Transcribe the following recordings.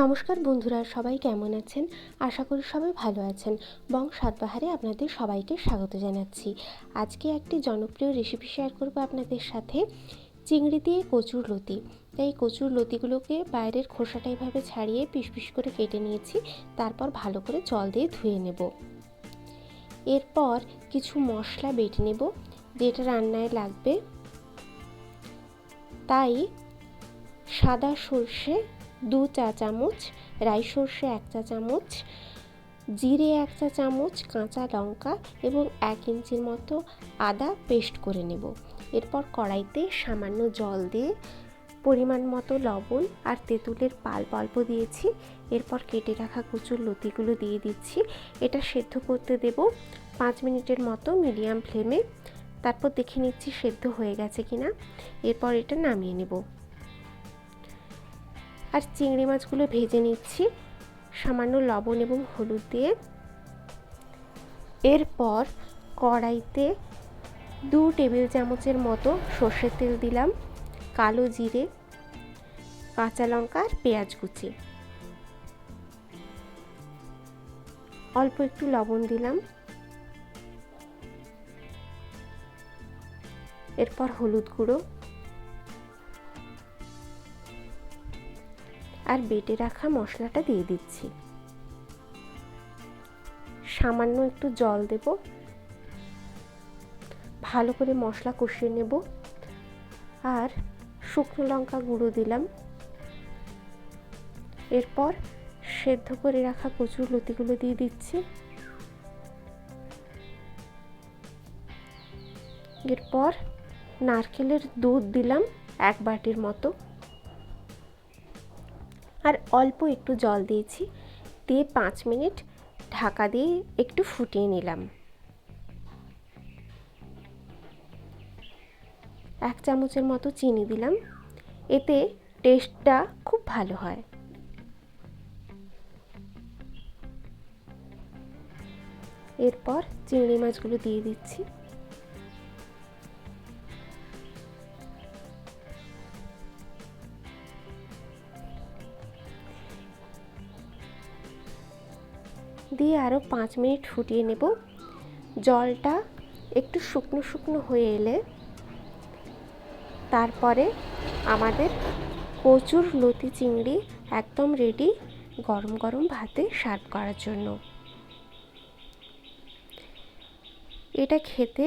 নমস্কার বন্ধুরা, সবাই কেমন আছেন? আশা করি সবাই ভালো আছেন। বং স্বাদবাহারে আপনাদের সবাইকে স্বাগত জানাচ্ছি। আজকে একটি জনপ্রিয় রেসিপি শেয়ার করব আপনাদের সাথে, চিংড়ি দিয়ে কচুর লতি। তাই কচুর লতিগুলোকে বাইরের খোসাটা এভাবে ছাড়িয়ে পিস পিস করে কেটে নিয়েছি। তারপর ভালো করে জল দিয়ে ধুয়ে নেব। এরপর কিছু মশলা বেটে নেব যেটা রান্নায় লাগবে। তাই সাদা সর্ষে 2 চা চামচ, রাই সর্ষে 1 চা চামচ, জিরে 1 চা চামচ, কাঁচা লঙ্কা এবং 1 ইঞ্চির মতো আদা পেস্ট করে নেব। এরপর কড়াইতে সামান্য জল দিয়ে পরিমাণ মতো লবণ আর তেঁতুলের পাল্প অল্প দিয়েছি। এরপর কেটে রাখা কচুর লতিগুলো দিয়ে দিচ্ছি। এটা সেদ্ধ করতে দেব 5 মিনিটের মতো মিডিয়াম ফ্লেমে। তারপর দেখে নিচ্ছি সেদ্ধ হয়ে গেছে কিনা। এরপর এটা নামিয়ে নেব। আর চিংড়ি মাছগুলো ভেজে নিচ্ছি সামান্য লবণ এবং হলুদ দিয়ে। এরপর কড়াইতে 2 টেবিল চামচের মতো সর্ষের তেল দিলাম, কালো জিরে, কাঁচা লঙ্কা আর পেঁয়াজ কুচি, অল্প একটু লবণ দিলাম। এরপর হলুদ গুঁড়ো আর বেটে রাখা মশলাটা দিয়ে দিচ্ছি। সামান্য একটু জল দেব, ভালো করে মশলা কষিয়ে নেব। আর শুকনো লঙ্কা গুঁড়ো দিলাম। এরপর সেদ্ধ করে রাখা কচুর লতিগুলো দিয়ে দিচ্ছি। এরপর নারকেলের দুধ দিলাম 1 বাটির মতো, আর অল্প একটু জল দিয়েছি। দিয়ে 5 মিনিট ঢাকা দিয়ে একটু ফুটিয়ে নিলাম। 1 চামচের মতো চিনি দিলাম, এতে টেস্টটা খুব ভালো হয়। এরপর চিংড়ি মাছগুলো দিয়ে দিচ্ছি। দিয়ে আরও 5 মিনিট ফুটিয়ে নেব। জলটা একটু শুকনো শুকনো হয়ে এলে তারপরে আমাদের কচুর লতি চিংড়ি একদম রেডি গরম গরম ভাতে সার্ভ করার জন্য। এটা খেতে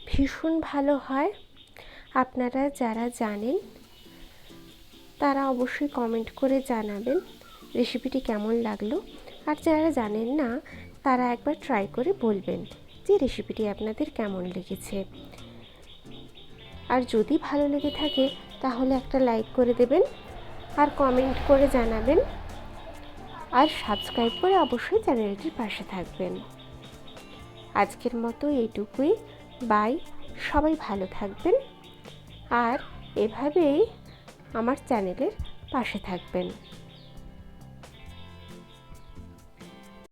ভীষণ ভালো হয়। আপনারা যারা জানেন তারা অবশ্যই কমেন্ট করে জানাবেন রেসিপিটি কেমন লাগলো। আর যারা জানেন না তারা একবার ট্রাই করে বলবেন যে রেসিপিটি আপনাদের কেমন লেগেছে। আর যদি ভালো লেগে থাকে তাহলে একটা লাইক করে দেবেন আর কমেন্ট করে জানাবেন। আর সাবস্ক্রাইব করে অবশ্যই চ্যানেলটির পাশে থাকবেন। আজকের মতো এইটুকুই। বাই। সবাই ভালো থাকবেন আর এভাবেই আমার চ্যানেলের পাশে থাকবেন।